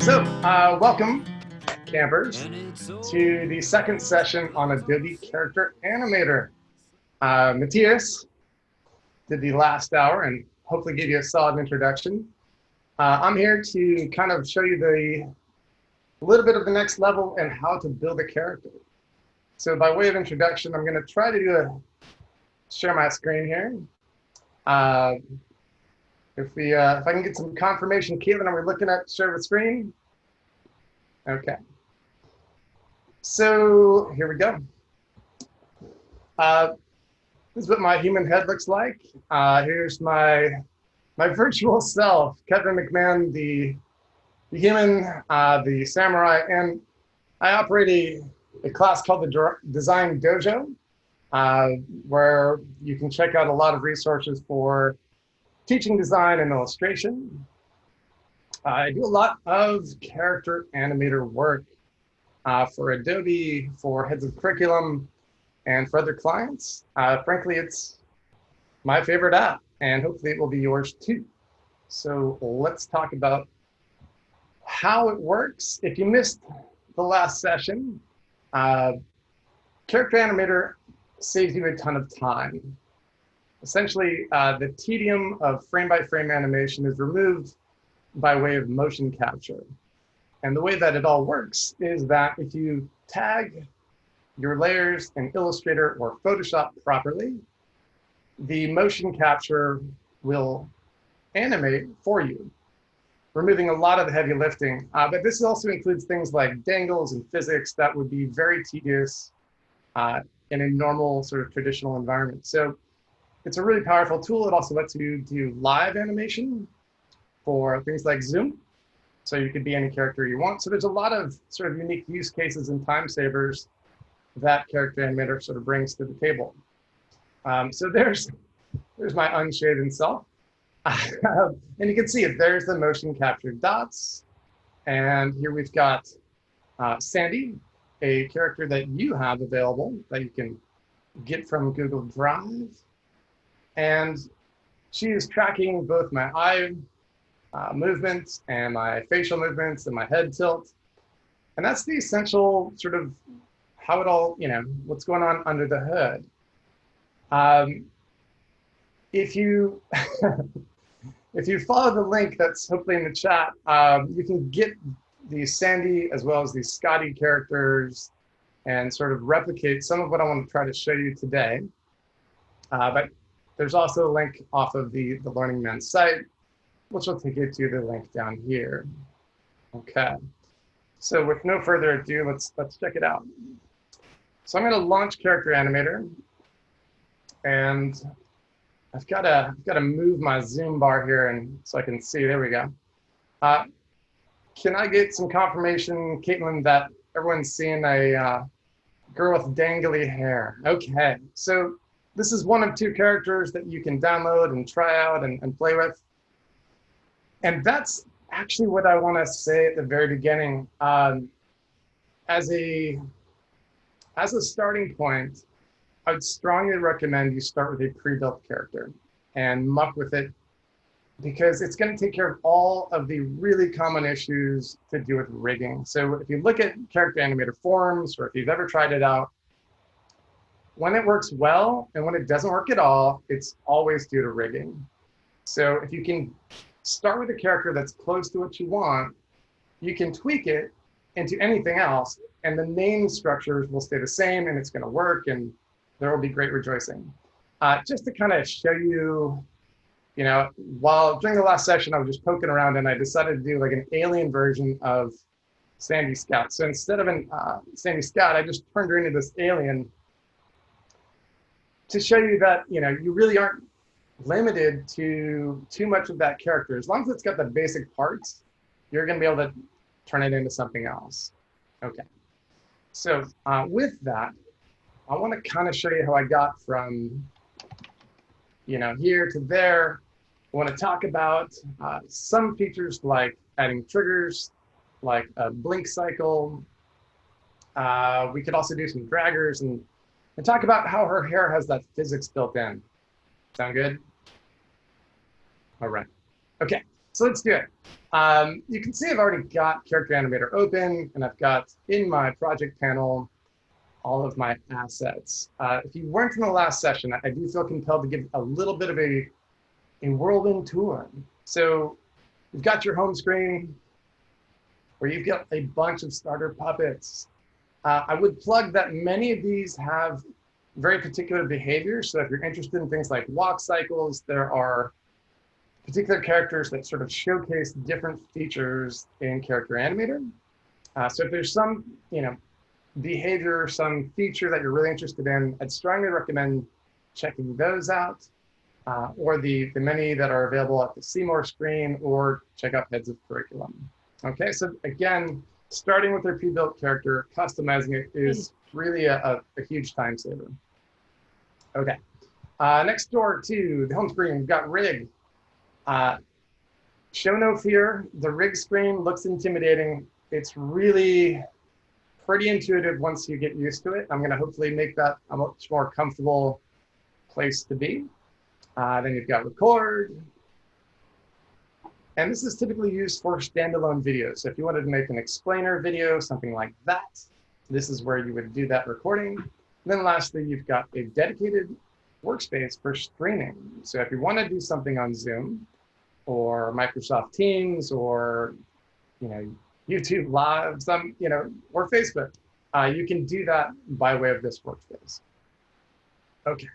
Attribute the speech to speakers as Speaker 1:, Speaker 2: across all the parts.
Speaker 1: Welcome, campers, to the second session on Adobe Character Animator. Matthias did the last hour and hopefully gave you a solid introduction. I'm here to kind of show you a little bit of the next level and how to build a character. So by way of introduction, I'm going to try to share my screen here. If I can get some confirmation, Caitlin, are we looking at share the screen? Okay. So here we go. This is what my human head looks like. Here's my virtual self, Kevin McMahon, the human, the samurai, and I operate a class called the Design Dojo, where you can check out a lot of resources for teaching design and illustration. I do a lot of character animator work for Adobe, for heads of curriculum, and for other clients. Frankly, it's my favorite app, and hopefully it will be yours too. So let's talk about how it works. If you missed the last session, Character Animator saves you a ton of time. Essentially, the tedium of frame-by-frame animation is removed by way of motion capture. And the way that it all works is that if you tag your layers in Illustrator or Photoshop properly, the motion capture will animate for you, removing a lot of the heavy lifting. But this also includes things like dangles and physics that would be very tedious in a normal sort of traditional environment. So it's a really powerful tool. It also lets you do live animation for things like Zoom. So you could be any character you want. So there's a lot of sort of unique use cases and time savers that Character Animator sort of brings to the table. So there's my unshaven self. And you can see it, there's the motion capture dots. And here we've got Sandy, a character that you have available that you can get from Google Drive. And she is tracking both my eye movements and my facial movements and my head tilt. And that's the essential sort of how it all, what's going on under the hood. If you if you follow the link that's hopefully in the chat, you can get the Sandy as well as the Scotty characters and sort of replicate some of what I want to try to show you today. But there's also a link off of the Learning Man site, which will take you to the link down here. Okay, so with no further ado, let's check it out. So I'm going to launch Character Animator, and I've got to move my zoom bar here, and so I can see. There we go. Can I get some confirmation, Caitlin, that everyone's seeing a girl with dangly hair? Okay, so this is one of two characters that you can download and try out and play with. And that's actually what I want to say at the very beginning. As a starting point, I would strongly recommend you start with a pre-built character and muck with it, because it's going to take care of all of the really common issues to do with rigging. So if you look at Character Animator forums, or if you've ever tried it out, when it works well and when it doesn't work at all, it's always due to rigging. So if you can start with a character that's close to what you want, you can tweak it into anything else, and the name structures will stay the same, and it's going to work, and there will be great rejoicing. Just to kind of show you, while during the last session, I was just poking around, and I decided to do like an alien version of Sandy Scout. So instead of Sandy Scout, I just turned her into this alien to show you that, you really aren't limited to too much of that character. As long as it's got the basic parts, you're going to be able to turn it into something else. Okay. So with that, I want to kind of show you how I got from, here to there. I want to talk about some features like adding triggers, like a blink cycle. We could also do some draggers and talk about how her hair has that physics built in. Sound good? All right. Okay. So let's do it. You can see I've already got Character Animator open, and I've got in my project panel all of my assets. If you weren't in the last session, I do feel compelled to give a little bit of a whirlwind tour. So you've got your home screen where you've got a bunch of starter puppets. I would plug that many of these have very particular behaviors. So if you're interested in things like walk cycles, there are particular characters that sort of showcase different features in Character Animator. So if there's some, behavior, some feature that you're really interested in, I'd strongly recommend checking those out, or the many that are available at the See More screen, or check out Heads of Curriculum. Okay, so again, starting with their pre-built character, customizing it is really a huge time saver. Okay, next door to the home screen, we've got Rig. Show no fear, the Rig screen looks intimidating. It's really pretty intuitive once you get used to it. I'm gonna hopefully make that a much more comfortable place to be. Then you've got Record. And this is typically used for standalone videos. So if you wanted to make an explainer video, something like that, this is where you would do that recording. And then lastly, you've got a dedicated workspace for streaming. So if you want to do something on Zoom or Microsoft Teams or YouTube Live, or Facebook, you can do that by way of this workspace. Okay.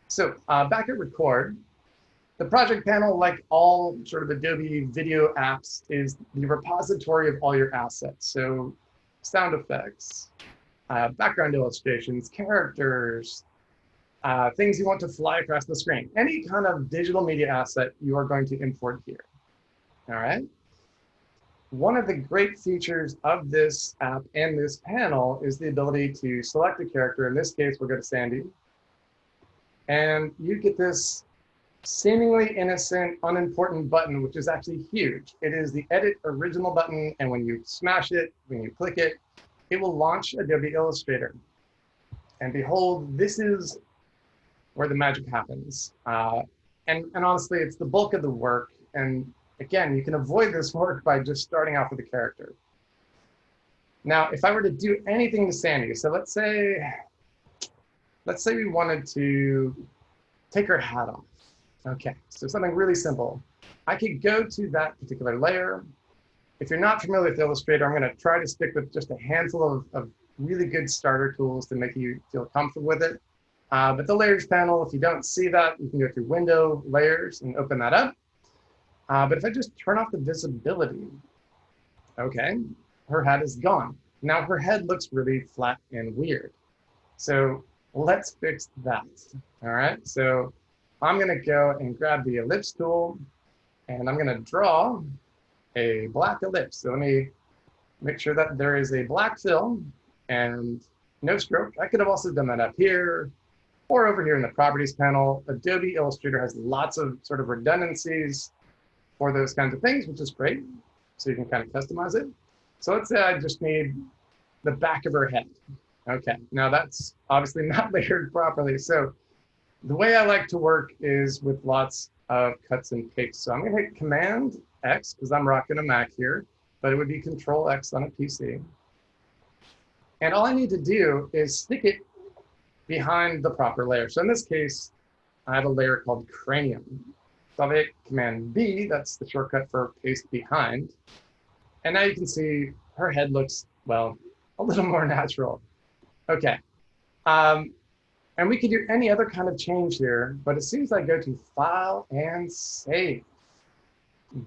Speaker 1: So back at Record, the project panel, like all sort of Adobe video apps, is the repository of all your assets. So sound effects, background illustrations, characters, things you want to fly across the screen. Any kind of digital media asset you are going to import here. All right. One of the great features of this app and this panel is the ability to select a character. In this case, we'll go to Sandy. And you get this seemingly innocent, unimportant button, which is actually huge. It is the Edit Original button, and when you smash it, when you click it, it will launch Adobe Illustrator. And behold, this is where the magic happens. And honestly, it's the bulk of the work. And again, you can avoid this work by just starting off with a character. Now, if I were to do anything to Sandy, so let's say we wanted to take her hat off. Okay, so something really simple. I could go to that particular layer. If you're not familiar with Illustrator, I'm going to try to stick with just a handful of really good starter tools to make you feel comfortable with it. But the layers panel, if you don't see that, you can go through Window, Layers, and open that up. But if I just turn off the visibility, okay, her hat is gone. Now her head looks really flat and weird. So let's fix that. All right, so I'm gonna go and grab the ellipse tool, and I'm gonna draw a black ellipse. So let me make sure that there is a black fill and no stroke. I could have also done that up here or over here in the properties panel. Adobe Illustrator has lots of sort of redundancies for those kinds of things, which is great. So you can kind of customize it. So let's say I just need the back of her head. Okay, now that's obviously not layered properly. So the way I like to work is with lots of cuts and pastes. So I'm gonna hit Command X because I'm rocking a Mac here, but it would be Control X on a PC. And all I need to do is stick it behind the proper layer. So in this case, I have a layer called Cranium. So I'll hit Command B, that's the shortcut for paste behind. And now you can see her head looks, well, a little more natural. Okay. And we could do any other kind of change here, but as soon as I go to File and Save,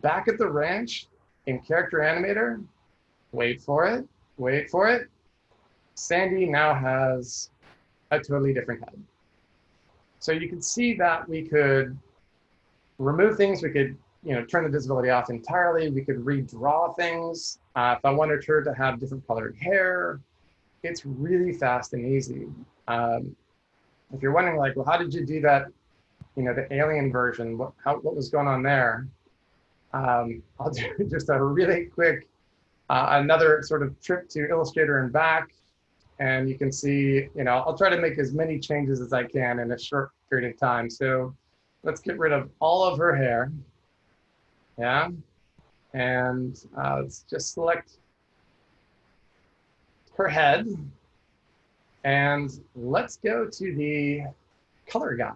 Speaker 1: back at the ranch in Character Animator, wait for it, Sandy now has a totally different head. So you can see that we could remove things, we could turn the visibility off entirely, we could redraw things. If I wanted her to have different colored hair, it's really fast and easy. If you're wondering, like, well, how did you do that? The alien version, what was going on there? I'll do just a really quick, another sort of trip to Illustrator and back. And you can see, I'll try to make as many changes as I can in a short period of time. So let's get rid of all of her hair. Yeah. And let's just select her head. And let's go to the color guide.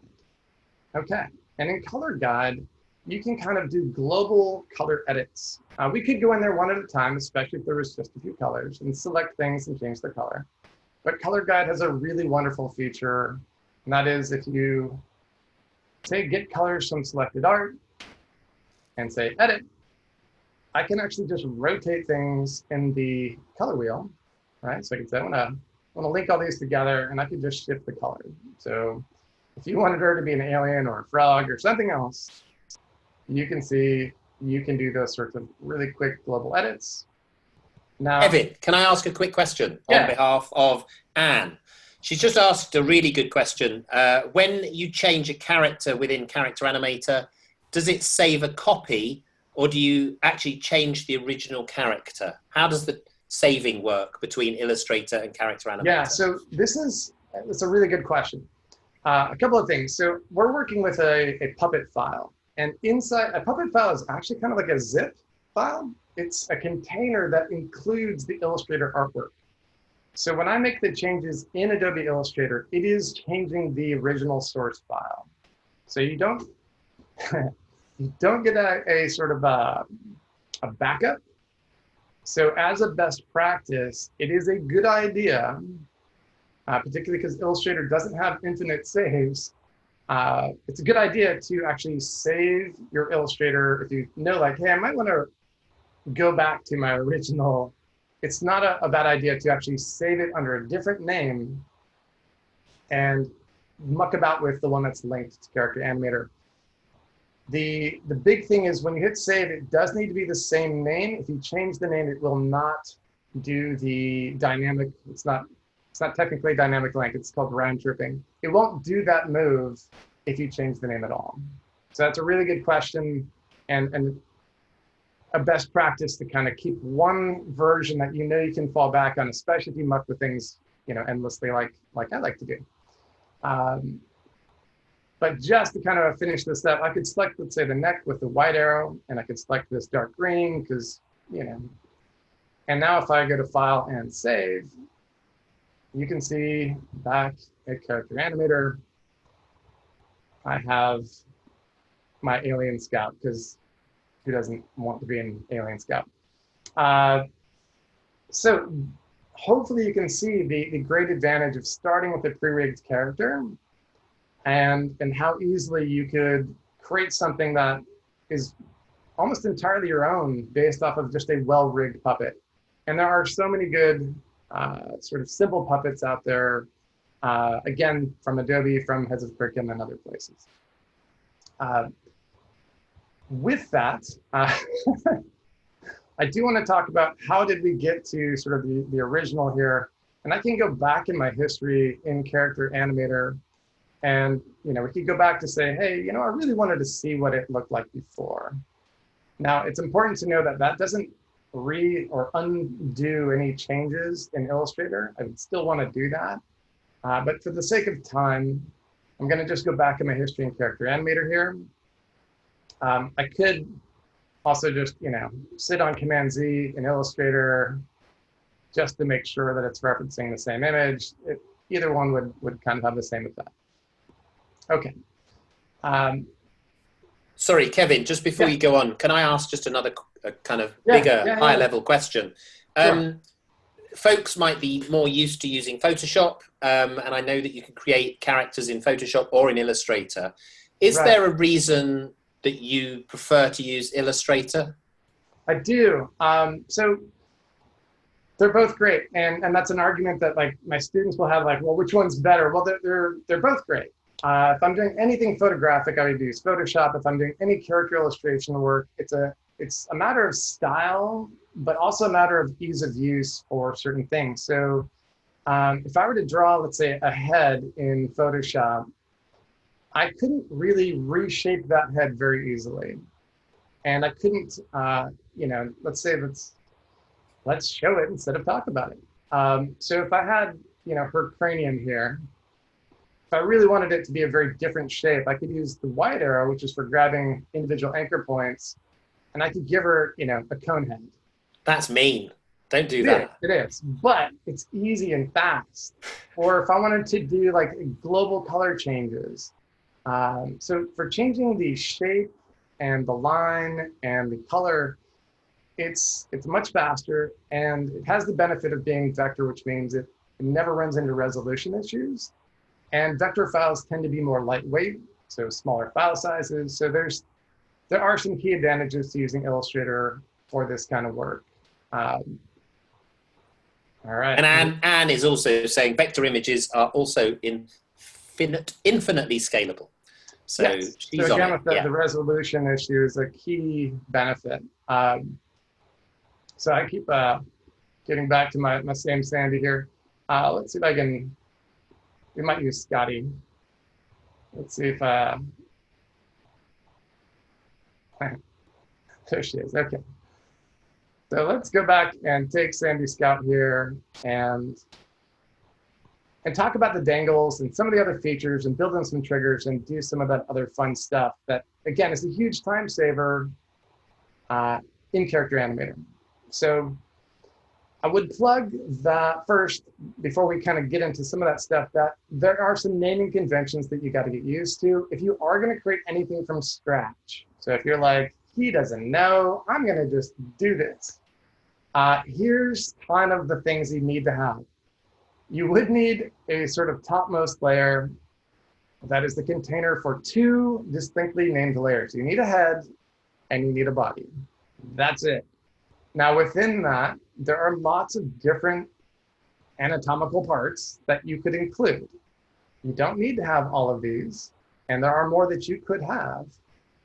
Speaker 1: Okay. And in color guide, you can kind of do global color edits. We could go in there one at a time, especially if there was just a few colors, and select things and change the color. But color guide has a really wonderful feature. And that is if you say get colors from selected art and say edit, I can actually just rotate things in the color wheel, right? So I can say I want to link all these together, and I can just shift the color. So if you wanted her to be an alien or a frog or something else, you can see you can do those sorts of really quick global edits. Now,
Speaker 2: Kevin, can I ask a quick question on behalf of Anne? She's just asked a really good question. When you change a character within Character Animator, does it save a copy, or do you actually change the original character? How does the saving work between Illustrator and Character Animator?
Speaker 1: Yeah, so it's a really good question. A couple of things. So we're working with a puppet file, and inside a puppet file is actually kind of like a zip file. It's a container that includes the Illustrator artwork. So when I make the changes in Adobe Illustrator, it is changing the original source file. So you don't you don't get a sort of a backup. So as a best practice, it is a good idea, particularly because Illustrator doesn't have infinite saves. It's a good idea to actually save your Illustrator if you know, like, hey, I might want to go back to my original. It's not a bad idea to actually save it under a different name and muck about with the one that's linked to Character Animator. The big thing is when you hit save, it does need to be the same name. If you change the name, it will not do the dynamic. It's not technically dynamic link. It's called round tripping. It won't do that move if you change the name at all. So that's a really good question, and a best practice to kind of keep one version that you know you can fall back on, especially if you muck with things, you know, endlessly like I like to do. But just to kind of finish this up, I could select, let's say, the neck with the white arrow, and I could select this dark green because, you know, and now if I go to File and Save, you can see back at Character Animator, I have my alien scout, because who doesn't want to be an alien scout? So hopefully you can see the great advantage of starting with a pre-rigged character and how easily you could create something that is almost entirely your own based off of just a well-rigged puppet. And there are so many good sort of simple puppets out there, again, from Adobe, from Heads of Curriculum, and other places. With that, I do want to talk about how did we get to sort of the original here. And I can go back in my history in Character Animator, and you know, we could go back to say, hey, you know, I really wanted to see what it looked like before. Now, it's important to know that that doesn't or undo any changes in Illustrator. I would still want to do that. But for the sake of time, I'm going to just go back in my history in Character Animator here. I could also just, you know, sit on Command Z in Illustrator just to make sure that it's referencing the same image. Either one would kind of have the same effect. Okay.
Speaker 2: Sorry, Kevin, just before you go on, can I ask just another kind of bigger, higher level question?
Speaker 1: Sure.
Speaker 2: Folks might be more used to using Photoshop, and I know that you can create characters in Photoshop or in Illustrator. Is there a reason that you prefer to use Illustrator?
Speaker 1: I do. So they're both great, and that's an argument that like my students will have, like, well, which one's better? Well, they're both great. If I'm doing anything photographic, I would use Photoshop. If I'm doing any character illustration work, it's a matter of style, but also a matter of ease of use for certain things. So if I were to draw, let's say, a head in Photoshop, I couldn't really reshape that head very easily. And I couldn't, you know, let's show it instead of talk about it. So if I had, you know, her cranium here, if I really wanted it to be a very different shape, I could use the white arrow, which is for grabbing individual anchor points, and I could give her, you know, a cone head.
Speaker 2: That's mean. Don't do
Speaker 1: It
Speaker 2: that.
Speaker 1: is, it is, but it's easy and fast. Or if I wanted to do like global color changes. So for changing the shape and the line and the color, it's much faster, and it has the benefit of being vector, which means it never runs into resolution issues. And vector files tend to be more lightweight, so smaller file sizes. So there are some key advantages to using Illustrator for this kind of work. All right.
Speaker 2: And Anne is also saying vector images are also infinitely scalable. So
Speaker 1: yes.
Speaker 2: she's
Speaker 1: so again,
Speaker 2: on
Speaker 1: with
Speaker 2: it.
Speaker 1: the resolution issue is a key benefit. So I keep getting back to my same Sandy here. Let's see if I can, we might use Scotty. Let's see if, there she is, okay. So let's go back and take Sandy Scout here and talk about the dangles and some of the other features and build in some triggers and do some of that other fun stuff that, again, is a huge time saver in Character Animator. So I would plug that first, before we kind of get into some of that stuff, that there are some naming conventions that you got to get used to if you are going to create anything from scratch. So if you're like, he doesn't know, I'm going to just do this. Here's kind of the things you need to have. You would need a sort of topmost layer that is the container for two distinctly named layers. You need a head and you need a body. That's it. Now within that, there are lots of different anatomical parts that you could include. You don't need to have all of these, and there are more that you could have,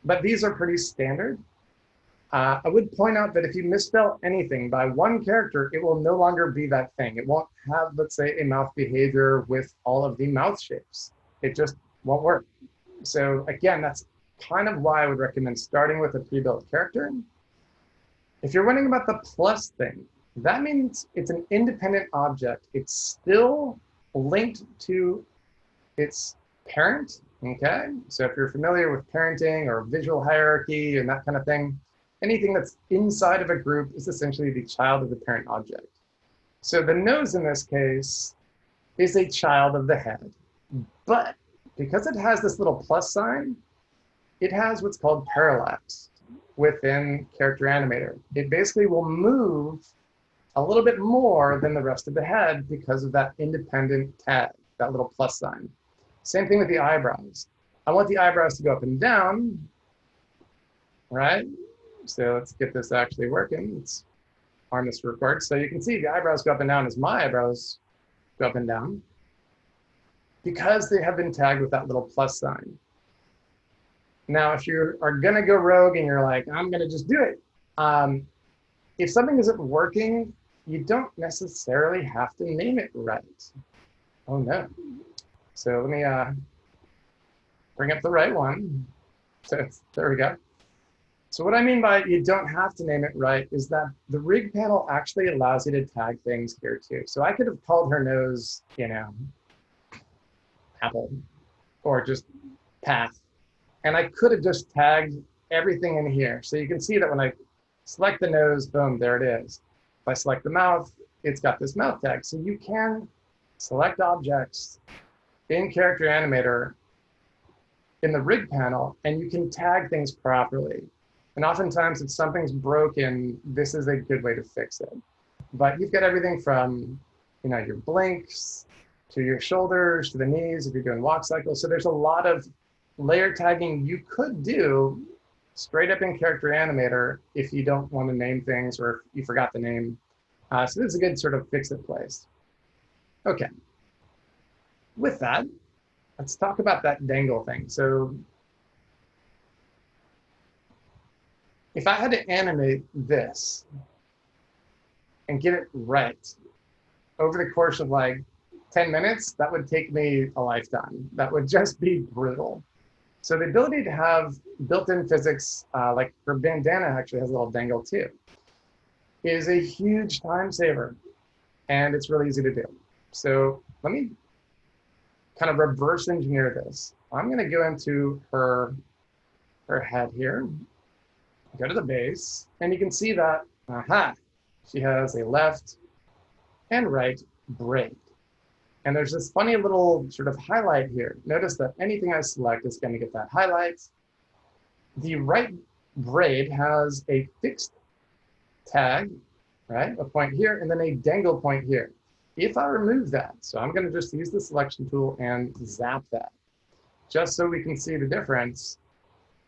Speaker 1: but these are pretty standard. I would point out that if you misspell anything by one character, it will no longer be that thing. It won't have, let's say, a mouth behavior with all of the mouth shapes. It just won't work. So again, that's kind of why I would recommend starting with a pre-built character. If you're wondering about the plus thing, that means it's an independent object. It's still linked to its parent, okay? So if you're familiar with parenting or visual hierarchy and that kind of thing, anything that's inside of a group is essentially the child of the parent object. So the nose in this case is a child of the head, but because it has this little plus sign, it has what's called parallax within Character Animator. It basically will move a little bit more than the rest of the head because of that independent tag, that little plus sign. Same thing with the eyebrows. I want the eyebrows to go up and down, right? So let's get this actually working. Let's arm this record. So you can see the eyebrows go up and down as my eyebrows go up and down because they have been tagged with that little plus sign. Now, if you are gonna go rogue and you're like, I'm gonna just do it. If something isn't working, you don't necessarily have to name it right. Oh no. So let me bring up the right one. So there we go. So what I mean by you don't have to name it right is that the rig panel actually allows you to tag things here too. So I could have called her nose, you know, apple, or just path. And I could have just tagged everything in here. So you can see that when I select the nose, boom, there it is. If I select the mouth, it's got this mouth tag. So you can select objects in Character Animator in the rig panel, and you can tag things properly. And oftentimes if something's broken, this is a good way to fix it. But you've got everything from, you know, your blinks to your shoulders, to the knees, if you're doing walk cycles. So there's a lot of layer tagging you could do straight up in Character Animator if you don't want to name things or if you forgot the name. So this is a good sort of fix-it place. Okay. With that, let's talk about that dangle thing. So if I had to animate this and get it right over the course of like 10 minutes, that would take me a lifetime. That would just be brutal. So the ability to have built-in physics, like her bandana actually has a little dangle too, is a huge time saver, and it's really easy to do. So let me kind of reverse engineer this. I'm gonna go into her head here, go to the base, and you can see that, aha, she has a left and right braid. And there's this funny little sort of highlight here. Notice that anything I select is going to get that highlight. The right braid has a fixed tag, right? A point here, and then a dangle point here. If I remove that, so I'm going to just use the selection tool and zap that, just so we can see the difference.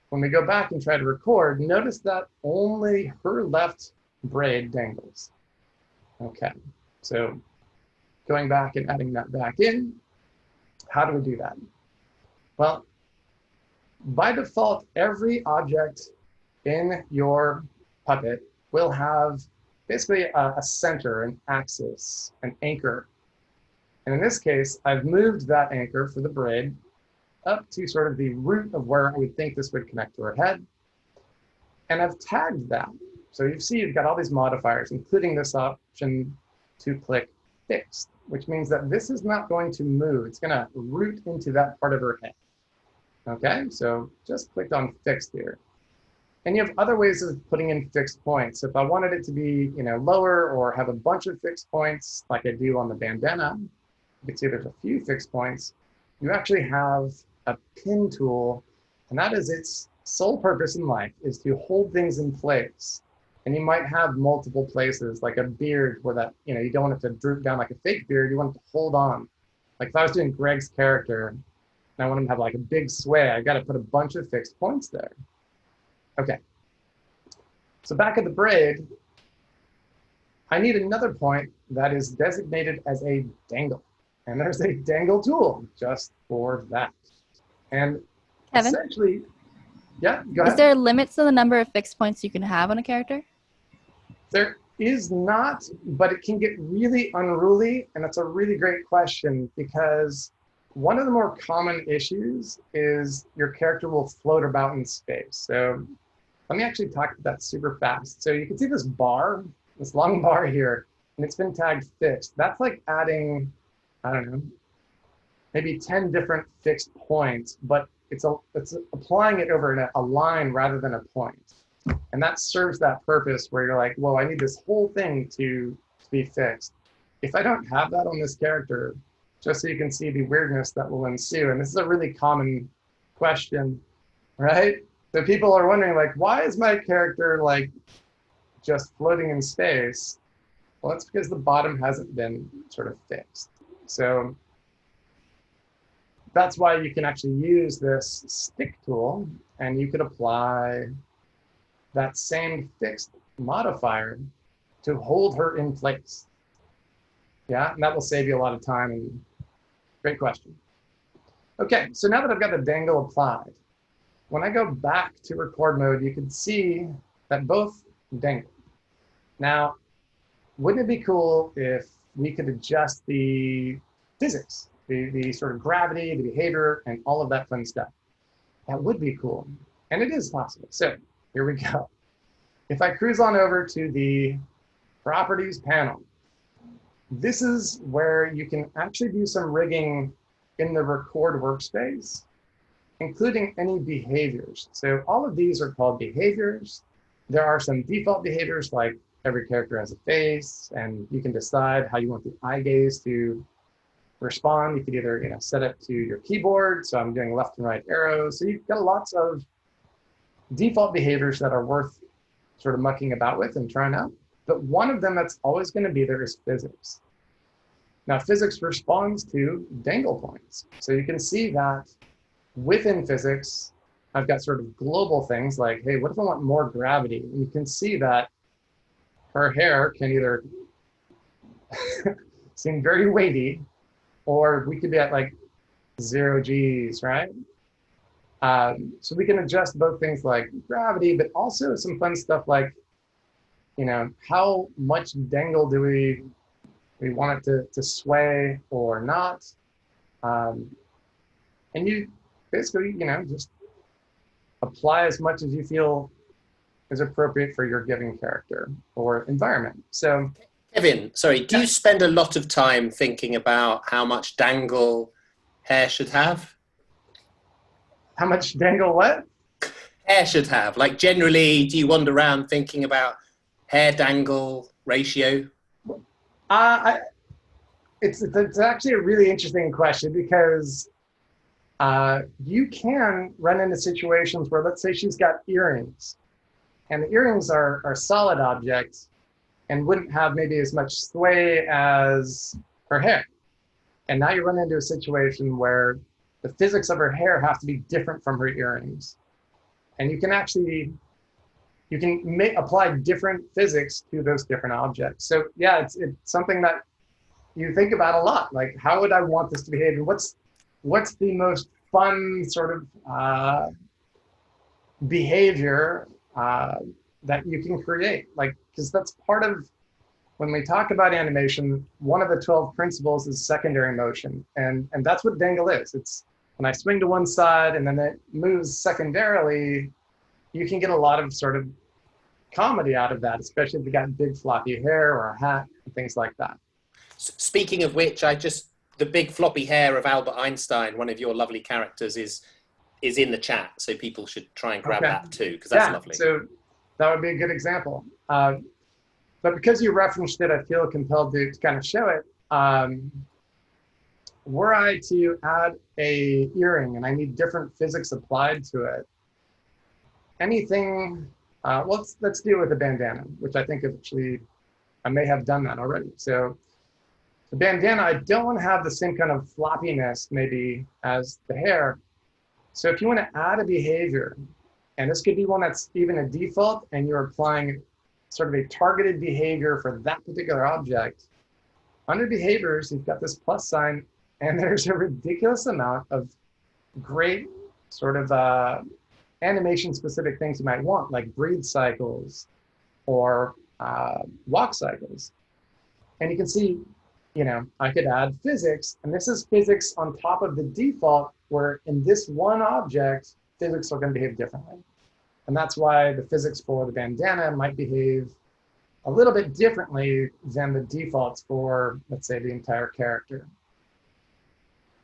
Speaker 1: When we go back and try to record, notice that only her left braid dangles. Okay, so going back and adding that back in, how do we do that? Well, by default, every object in your puppet will have basically a center, an axis, an anchor. And in this case, I've moved that anchor for the braid up to sort of the root of where I would think this would connect to her head. And I've tagged that. So you see you've got all these modifiers, including this option to click fixed, which means that this is not going to move. It's going to root into that part of her head. Okay, so just clicked on fixed here. And you have other ways of putting in fixed points. If I wanted it to be, lower or have a bunch of fixed points like I do on the bandana, you can see there's a few fixed points. You actually have a pin tool, and that is its sole purpose in life is to hold things in place. And you might have multiple places, like a beard where that, you don't want it to droop down like a fake beard, you want it to hold on. Like if I was doing Greg's character, and I want him to have like a big sway, I got to put a bunch of fixed points there. Okay, so back at the braid, I need another point that is designated as a dangle. And there's a dangle tool just for that. And
Speaker 3: Kevin?
Speaker 1: Essentially, yeah, go ahead.
Speaker 3: Is there limits to the number of fixed points you can have on a character?
Speaker 1: There is not, but it can get really unruly. And that's a really great question because one of the more common issues is your character will float about in space. So let me actually talk about that super fast. So you can see this bar, this long bar here, and it's been tagged fixed. That's like adding, I don't know, maybe 10 different fixed points, but it's applying it over a line rather than a point. And that serves that purpose where you're like, well, I need this whole thing to be fixed. If I don't have that on this character, just so you can see the weirdness that will ensue, and this is a really common question, right? So people are wondering, like, why is my character like just floating in space? Well, it's because the bottom hasn't been sort of fixed. So that's why you can actually use this stick tool, and you could apply that same fixed modifier to hold her in place. Yeah, and that will save you a lot of time. And great question. Okay, so now that I've got the dangle applied, when I go back to record mode, you can see that both dangle. Now, wouldn't it be cool if we could adjust the physics, the sort of gravity, the behavior, and all of that fun stuff? That would be cool. And it is possible. So here we go. If I cruise on over to the properties panel, this is where you can actually do some rigging in the record workspace, including any behaviors. So all of these are called behaviors. There are some default behaviors like every character has a face, and you can decide how you want the eye gaze to respond. You could either set it to your keyboard, so I'm doing left and right arrows. So you've got lots of default behaviors that are worth sort of mucking about with and trying out. But one of them that's always going to be there is physics. Now, physics responds to dangle points. So you can see that within physics, I've got sort of global things like, hey, what if I want more gravity? And you can see that her hair can either seem very weighty, or we could be at like 0 Gs, right? So we can adjust both things like gravity, but also some fun stuff like, how much dangle do we want it to sway or not? And you basically, just apply as much as you feel is appropriate for your given character or environment. So,
Speaker 2: Kevin, sorry, do you spend a lot of time thinking about how much dangle hair should have?
Speaker 1: How much dangle what?
Speaker 2: hair should have? Like generally, do you wander around thinking about hair dangle ratio?
Speaker 1: It's actually a really interesting question because you can run into situations where, let's say she's got earrings, and the earrings are solid objects and wouldn't have maybe as much sway as her hair. And now you run into a situation where the physics of her hair have to be different from her earrings. And you can actually, apply different physics to those different objects. So yeah, it's something that you think about a lot. Like, how would I want this to behave? And what's the most fun sort of behavior that you can create? Like, because that's part of, when we talk about animation, one of the 12 principles is secondary motion. And that's what dangle is. It's when I swing to one side and then it moves secondarily, you can get a lot of sort of comedy out of that, especially if you got big floppy hair or a hat and things like that.
Speaker 2: Speaking of which, the big floppy hair of Albert Einstein, one of your lovely characters, is in the chat. So people should try and grab that too, because that's lovely.
Speaker 1: So that would be a good example. But because you referenced it, I feel compelled to kind of show it. Were I to add a earring and I need different physics applied to it, anything, let's deal with the bandana, which I think actually, I may have done that already. So the bandana, I don't want to have the same kind of floppiness maybe as the hair. So if you want to add a behavior, and this could be one that's even a default, and you're applying sort of a targeted behavior for that particular object, under behaviors, you've got this plus sign, and there's a ridiculous amount of great sort of animation specific things you might want, like breathe cycles or walk cycles. And you can see, I could add physics, and this is physics on top of the default, where in this one object, physics are going to behave differently. And that's why the physics for the bandana might behave a little bit differently than the defaults for, let's say, the entire character.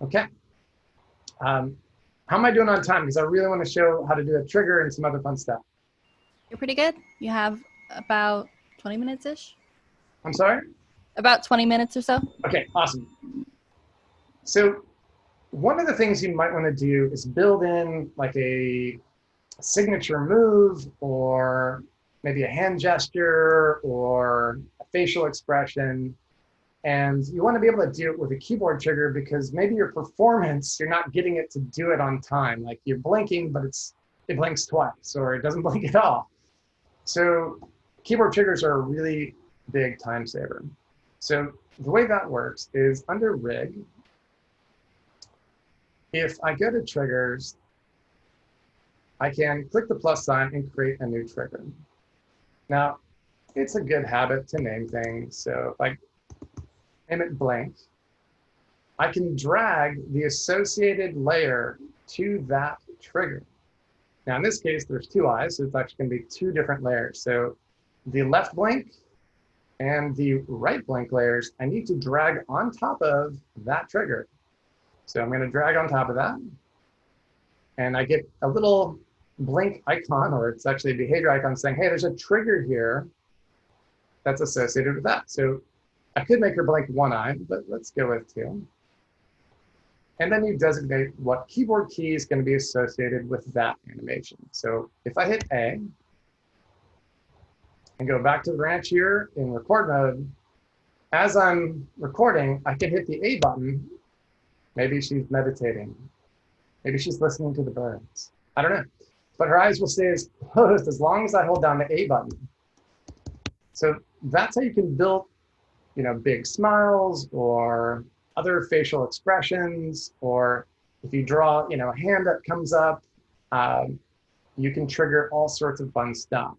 Speaker 1: Okay. How am I doing on time? Because I really want to show how to do a trigger and some other fun stuff.
Speaker 3: You're pretty good. You have about 20 minutes-ish.
Speaker 1: I'm sorry?
Speaker 3: About 20 minutes or so.
Speaker 1: Okay, awesome. So one of the things you might want to do is build in like a signature move, or maybe a hand gesture or a facial expression. And you want to be able to do it with a keyboard trigger, because maybe your performance, you're not getting it to do it on time. Like you're blinking, but it blinks twice, or it doesn't blink at all. So keyboard triggers are a really big time saver. So the way that works is under rig, if I go to triggers, I can click the plus sign and create a new trigger. Now, it's a good habit to name things. So if I name it blank, I can drag the associated layer to that trigger. Now, in this case, there's two eyes, so it's actually going to be two different layers. So the left blank and the right blank layers, I need to drag on top of that trigger. So I'm going to drag on top of that, and I get a little blink icon, or it's actually a behavior icon saying, hey, there's a trigger here that's associated with that. So I could make her blink one eye, but let's go with two. And then you designate what keyboard key is going to be associated with that animation. So if I hit A and go back to the branch here in record mode, as I'm recording, I can hit the A button. Maybe she's meditating. Maybe she's listening to the birds. I don't know. But her eyes will stay as closed as long as I hold down the A button. So that's how you can build, big smiles or other facial expressions, or if you draw, a hand that comes up, you can trigger all sorts of fun stuff.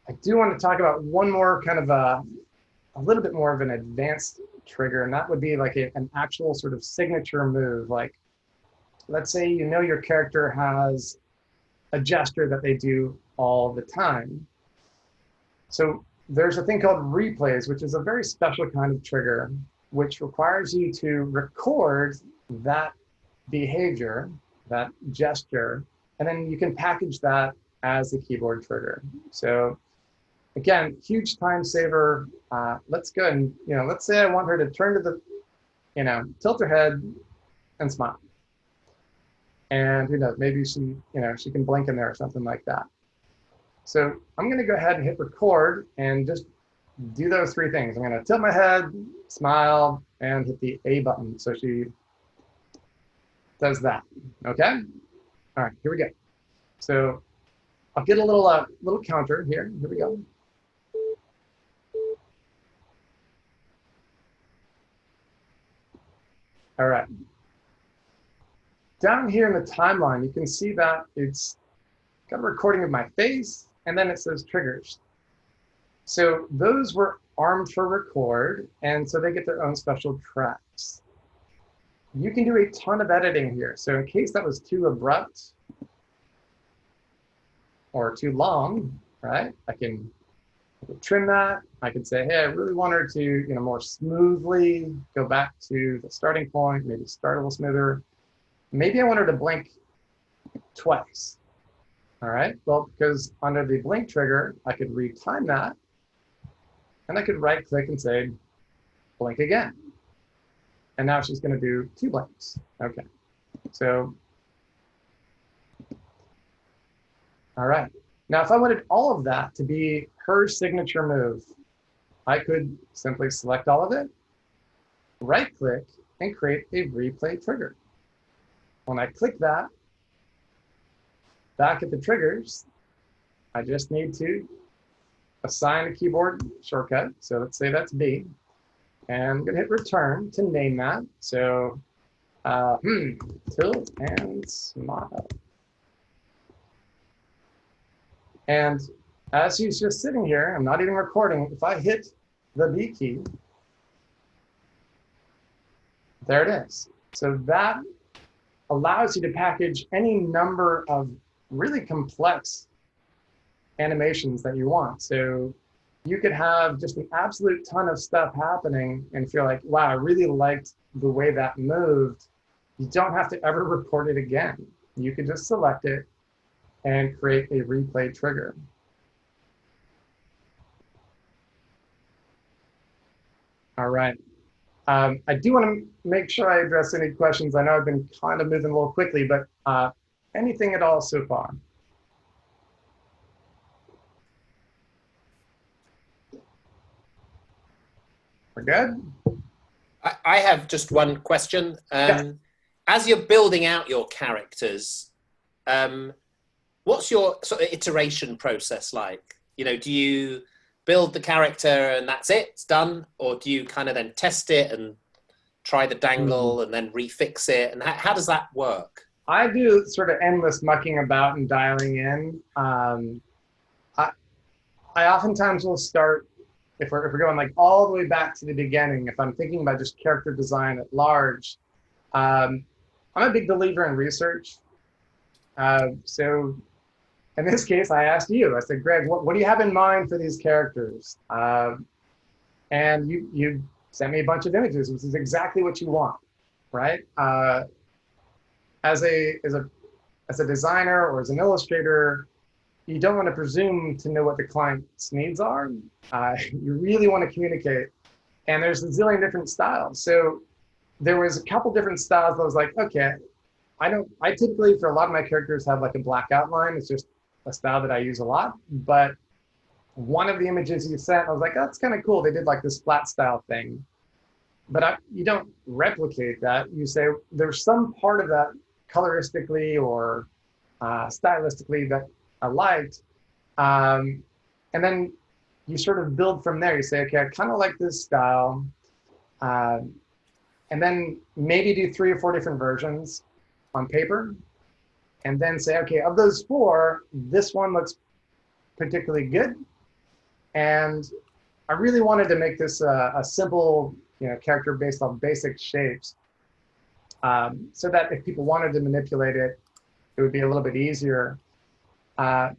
Speaker 1: I do want to talk about one more kind of a little bit more of an advanced trigger, and that would be like an actual sort of signature move. Like, let's say your character has a gesture that they do all the time. So there's a thing called replays, which is a very special kind of trigger, which requires you to record that behavior that gesture, and then you can package that as a keyboard trigger. So again, huge time saver. Let's go and, let's say I want her to turn to the, tilt her head and smile. And who knows, maybe she can blink in there or something like that. So I'm gonna go ahead and hit record and just do those three things. I'm gonna tilt my head, smile, and hit the A button. So she does that, okay? All right, here we go. So I'll get a little counter here. Here we go. All right. Down here in the timeline, you can see that it's got a recording of my face, and then it says triggers. So those were armed for record, and so they get their own special tracks. You can do a ton of editing here. So in case that was too abrupt or too long, right? I can trim that. I could say, hey, I really want her to, more smoothly go back to the starting point, maybe start a little smoother. Maybe I want her to blink twice. All right, well, because under the blink trigger, I could retime that, and I could right click and say, blink again. And now she's gonna do 2 blinks. Okay, so, all right. Now, if I wanted all of that to be her signature move, I could simply select all of it, right click, and create a replay trigger. When I click that, back at the triggers, I just need to assign a keyboard shortcut. So let's say that's B. And I'm gonna hit return to name that. So tilt and smile. And as she's just sitting here, I'm not even recording. If I hit the B key, there it is. So that allows you to package any number of really complex animations that you want. So you could have just an absolute ton of stuff happening and feel like, wow, I really liked the way that moved. You don't have to ever record it again. You could just select it and create a replay trigger. All right. I do want to make sure I address any questions. I know I've been kind of moving a little quickly, but anything at all so far? We're good?
Speaker 2: I have just one question.
Speaker 1: Yes.
Speaker 2: As you're building out your characters, what's your sort of iteration process like? Do you build the character and that's it, it's done? Or do you kind of then test it and try the dangle and then refix it? And how does that work?
Speaker 1: I do sort of endless mucking about and dialing in. I oftentimes will start, if we're going like all the way back to the beginning, if I'm thinking about just character design at large, I'm a big believer in research. So in this case, I asked you, I said, Greg, what do you have in mind for these characters? And you sent me a bunch of images, which is exactly what you want, right? As a designer or as an illustrator, you don't want to presume to know what the client's needs are. You really want to communicate. And there's a zillion different styles. So there was a couple different styles that I was like, okay, I typically, for a lot of my characters, have like a black outline. It's just a style that I use a lot. But one of the images you sent, I was like, oh, that's kind of cool. They did like this flat style thing. But you don't replicate that. You say there's some part of that coloristically or stylistically that I liked. And then you sort of build from there. You say, okay, I kind of like this style. And then maybe do 3 or 4 different versions on paper. And then say, okay, of those 4, this one looks particularly good. And I really wanted to make this a simple character based on basic shapes. So that if people wanted to manipulate it, it would be a little bit easier. And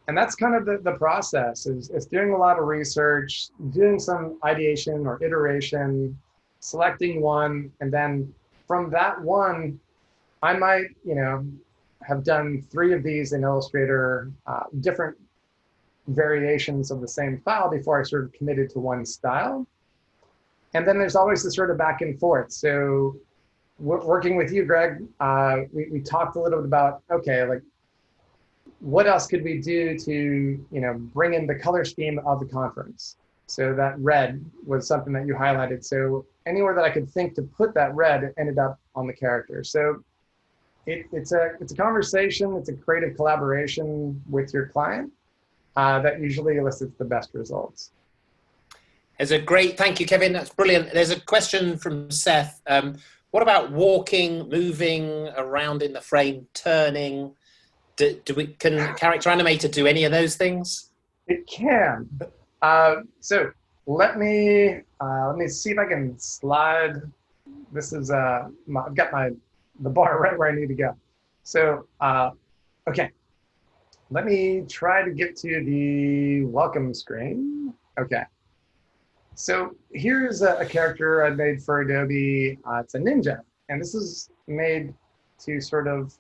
Speaker 1: that's kind of the process, is doing a lot of research, doing some ideation or iteration, selecting one, and then from that one, I might, have done 3 of these in Illustrator, different variations of the same file before I sort of committed to one style. And then there's always this sort of back and forth. So working with you, Greg, we talked a little bit about, okay, like what else could we do to, bring in the color scheme of the conference? So that red was something that you highlighted. So anywhere that I could think to put that red ended up on the character. So it's a conversation, it's a creative collaboration with your client that usually elicits the best results.
Speaker 2: Thank you, Kevin. That's brilliant. There's a question from Seth. What about walking, moving around in the frame, turning? Can Character Animator do any of those things?
Speaker 1: It can. So let me see if I can slide. This is I've got the bar right where I need to go. So okay, let me try to get to the welcome screen. Okay. So here's a character I made for Adobe. It's a ninja, and this is made to sort of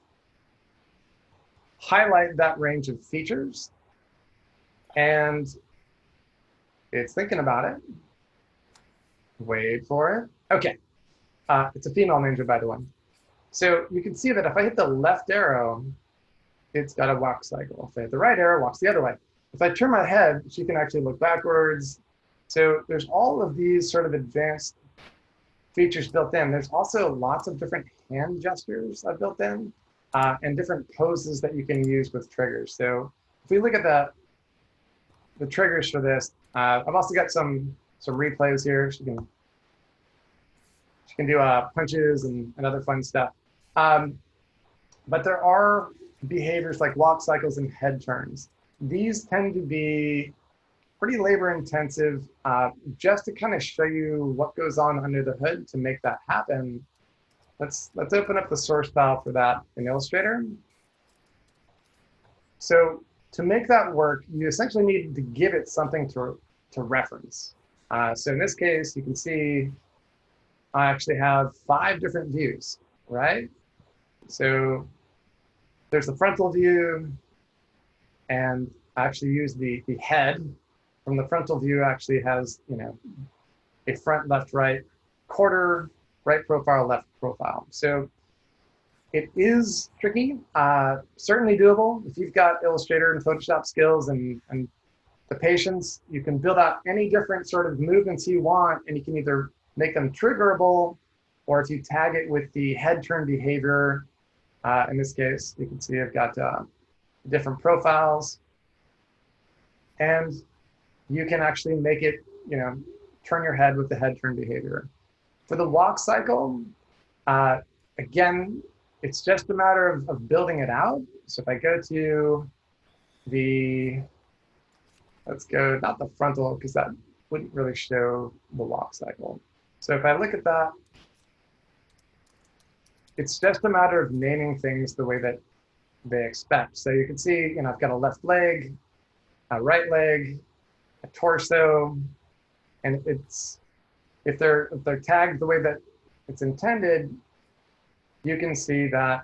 Speaker 1: highlight that range of features. And it's thinking about it. Wait for it. Okay. It's a female ninja, by the way. So you can see that if I hit the left arrow, it's got a walk cycle. If I hit the right arrow, it walks the other way. If I turn my head, she can actually look backwards. So there's all of these sort of advanced features built in. There's also lots of different hand gestures I've built in and different poses that you can use with triggers. So if we look at the triggers for this, I've also got some replays here. She can do punches and other fun stuff. But there are behaviors like walk cycles and head turns. These tend to be pretty labor intensive. Just to kind of show you what goes on under the hood to make that happen, let's open up the source file for that in Illustrator. So to make that work, you essentially need to give it something to reference. So in this case, you can see I actually have 5 different views, right? So there's the frontal view, and I actually use the head. From the frontal view actually has, a front, left, right, quarter, right profile, left profile. So it is tricky, certainly doable. If you've got Illustrator and Photoshop skills and the patience, you can build out any different sort of movements you want, and you can either make them triggerable, or if you tag it with the head turn behavior, in this case, you can see I've got different profiles, and you can actually make it, turn your head with the head turn behavior. For the walk cycle, again, it's just a matter of building it out. So if I go to let's go, not the frontal, because that wouldn't really show the walk cycle. So if I look at that, it's just a matter of naming things the way that they expect. So you can see, I've got a left leg, a right leg, a torso, and if they're tagged the way that it's intended, you can see that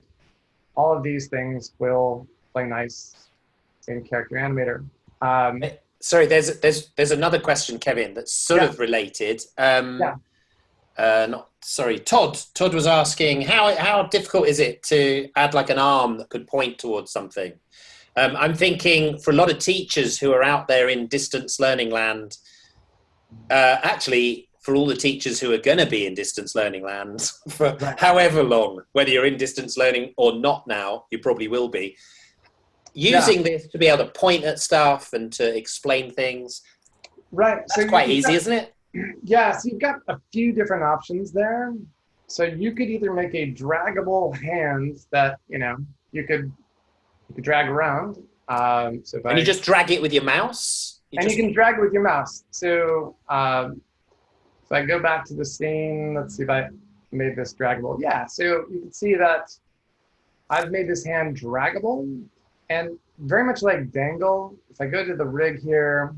Speaker 1: all of these things will play nice in Character Animator.
Speaker 2: Sorry, there's another question, Kevin, that's sort of related. Todd was asking how difficult is it to add like an arm that could point towards something? I'm thinking for a lot of teachers who are out there in distance learning land, actually for all the teachers who are going to be in distance learning land for however long, whether you're in distance learning or not now, you probably will be, using this to be able to point at stuff and to explain things.
Speaker 1: Right.
Speaker 2: That's quite easy, isn't it?
Speaker 1: Yeah, so you've got a few different options there. So you could either make a draggable hand that, you could drag around. And
Speaker 2: you just drag it with your mouse?
Speaker 1: You can drag it with your mouse. So if I go back to the scene, let's see if I made this draggable. Yeah, so you can see that I've made this hand draggable, and very much like Dangle, if I go to the rig here,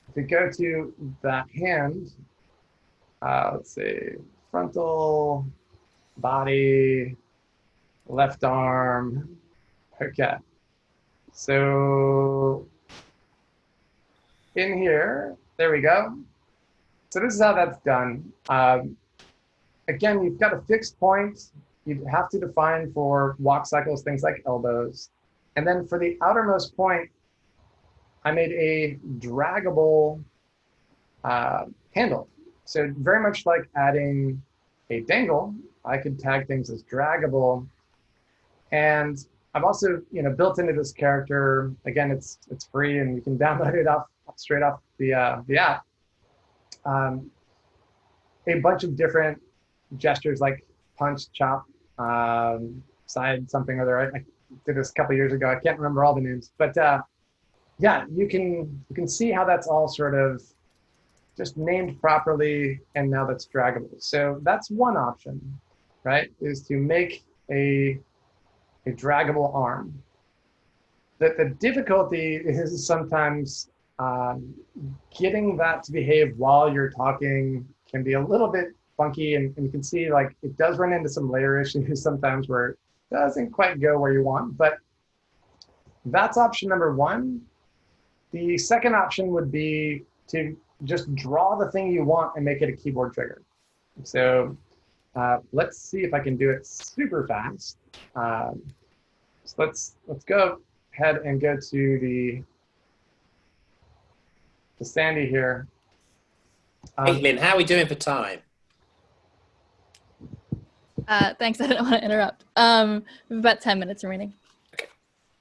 Speaker 1: if we go to that hand, let's see, frontal, body, left arm. Okay. So in here, there we go. So this is how that's done. Again, you've got a fixed point. You have to define for walk cycles, things like elbows. And then for the outermost point, I made a draggable handle. So very much like adding a dangle, I could tag things as draggable. And I've also, built into this character, again, it's free and you can download it straight off the app. A bunch of different gestures like punch, chop, side, something or other. I did this a couple years ago. I can't remember all the names, but yeah, you can see how that's all sort of just named properly, and now that's draggable. So that's one option, right? Is to make a draggable arm. The difficulty is sometimes getting that to behave while you're talking can be a little bit funky, and you can see like it does run into some layer issues sometimes where it doesn't quite go where you want, but that's option number one. The second option would be to just draw the thing you want and make it a keyboard trigger. So let's see if I can do it super fast. So let's go ahead and go to the Sandy here.
Speaker 2: Caitlin, how are we doing for time?
Speaker 3: Thanks, I didn't want to interrupt. We have about 10 minutes remaining.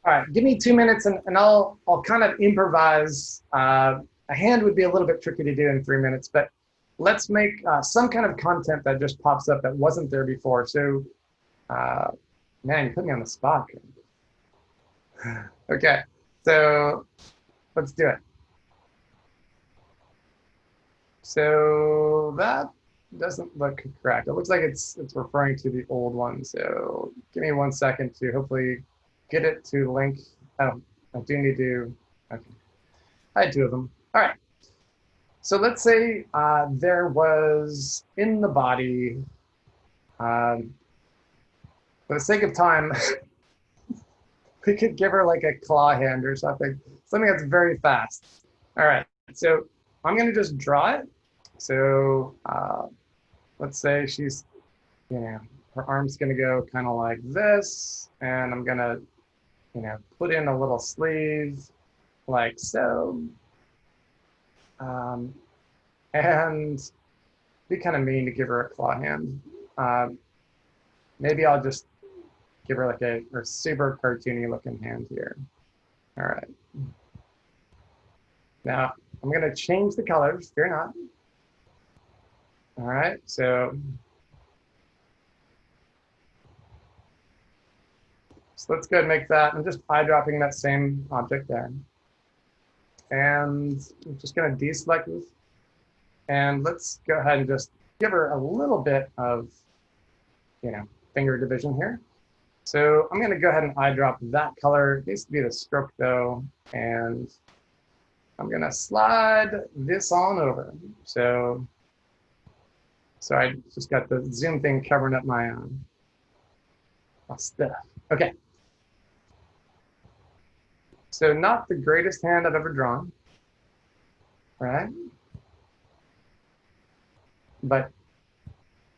Speaker 1: All right, give me 2 minutes and I'll kind of improvise. A hand would be a little bit tricky to do in 3 minutes, but let's make some kind of content that just pops up that wasn't there before. So, man, you put me on the spot. Okay, so let's do it. So that doesn't look correct. It looks like it's referring to the old one. So give me 1 second to hopefully get it to link. Oh, I do need to, okay. I had 2 of them. All right. So let's say there was in the body, for the sake of time, we could give her like a claw hand or something that's very fast. All right. So I'm going to just draw it. So let's say she's, her arm's going to go kind of like this. And I'm going to, put in a little sleeve like so. And be kind of mean to give her a claw hand. Maybe I'll just give her like a super cartoony looking hand here. All right. Now I'm going to change the colors. Fear not. All right. So let's go ahead and make that. I'm just eyedropping that same object there. And I'm just going to deselect this. And let's go ahead and just give her a little bit of, finger division here. So I'm going to go ahead and eyedrop that color. It needs to be the stroke though. And I'm going to slide this on over. So I just got the zoom thing covering up my stuff. Okay. So not the greatest hand I've ever drawn, right? But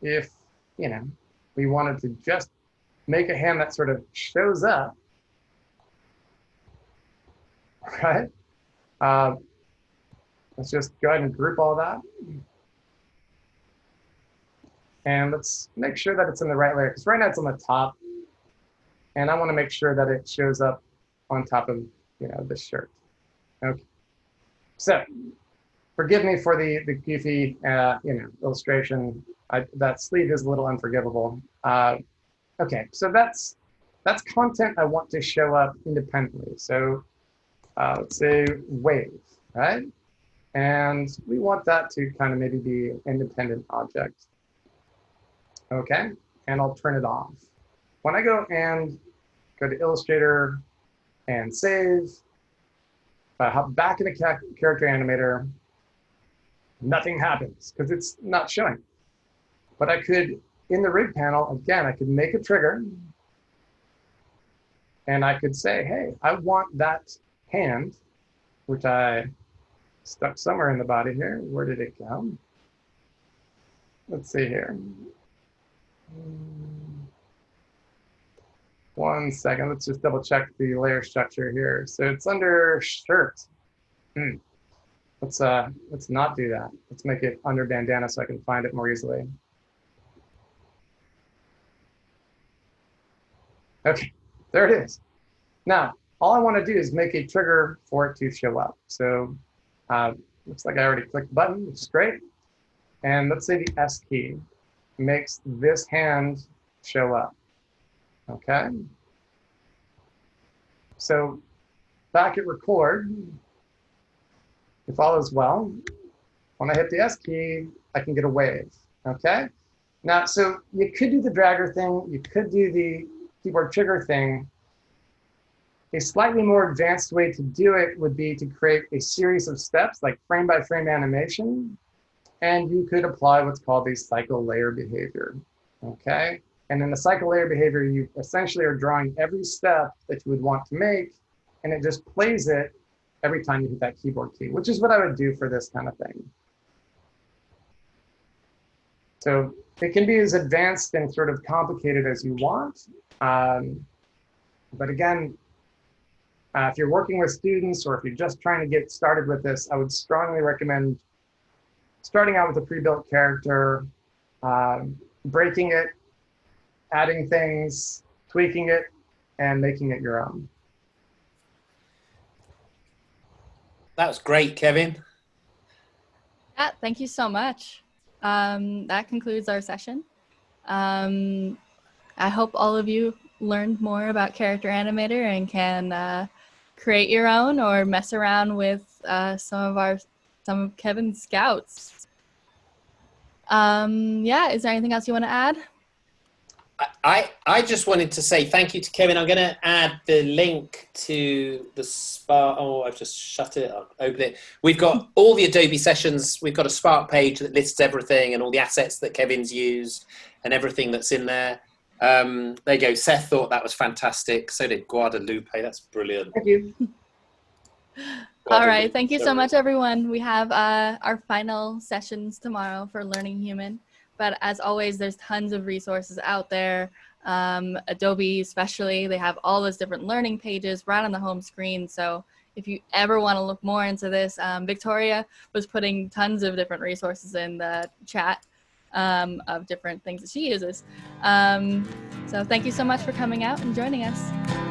Speaker 1: if, we wanted to just make a hand that sort of shows up, right? Let's just go ahead and group all that. And let's make sure that it's in the right layer, because right now it's on the top. And I want to make sure that it shows up on top of, this shirt. Okay. So forgive me for the goofy, illustration. That sleeve is a little unforgivable. Okay, so that's content I want to show up independently. So let's say wave, right? And we want that to kind of maybe be an independent object. Okay, and I'll turn it off. When I go to Illustrator and save, if I hop back into character animator, nothing happens because it's not showing. But I could, in the rig panel, again, I could make a trigger And I could say, hey, I want that hand, which I stuck somewhere in the body here. Where did it go? Let's see here. 1 second. Let's just double check the layer structure here. So it's under shirt. Let's not do that. Let's make it under bandana so I can find it more easily. Okay, there it is. Now, all I want to do is make a trigger for it to show up. So looks like I already clicked the button, which is great. And let's say the S key makes this hand show up. Okay. So back at record, if all is well, when I hit the S key, I can get a wave. Okay. Now, so you could do the dragger thing, you could do the keyboard trigger thing. A slightly more advanced way to do it would be to create a series of steps like frame by frame animation. And you could apply what's called a cycle layer behavior. Okay. And in the cycle layer behavior, you essentially are drawing every step that you would want to make, and it just plays it every time you hit that keyboard key, which is what I would do for this kind of thing. So it can be as advanced and sort of complicated as you want. But again, if you're working with students or if you're just trying to get started with this, I would strongly recommend starting out with a pre-built character, breaking it, adding things, tweaking it, and making it your own.
Speaker 2: That was great, Kevin.
Speaker 3: Yeah, thank you so much. That concludes our session. I hope all of you learned more about Character Animator and can create your own or mess around with some of Kevin's scouts. Yeah, is there anything else you want to add?
Speaker 2: I just wanted to say thank you to Kevin. I'm going to add the link to the Spark. Oh, I've just shut it. I'll open it. We've got all the Adobe sessions. We've got a Spark page that lists everything and all the assets that Kevin's used and everything that's in there. There you go. Seth thought that was fantastic. So did Guadalupe. That's brilliant.
Speaker 1: Thank you.
Speaker 3: All right. Thank you so much, everyone. We have our final sessions tomorrow for Learning Human. But as always, there's tons of resources out there. Adobe especially, they have all those different learning pages right on the home screen. So if you ever want to look more into this, Victoria was putting tons of different resources in the chat of different things that she uses. So thank you so much for coming out and joining us.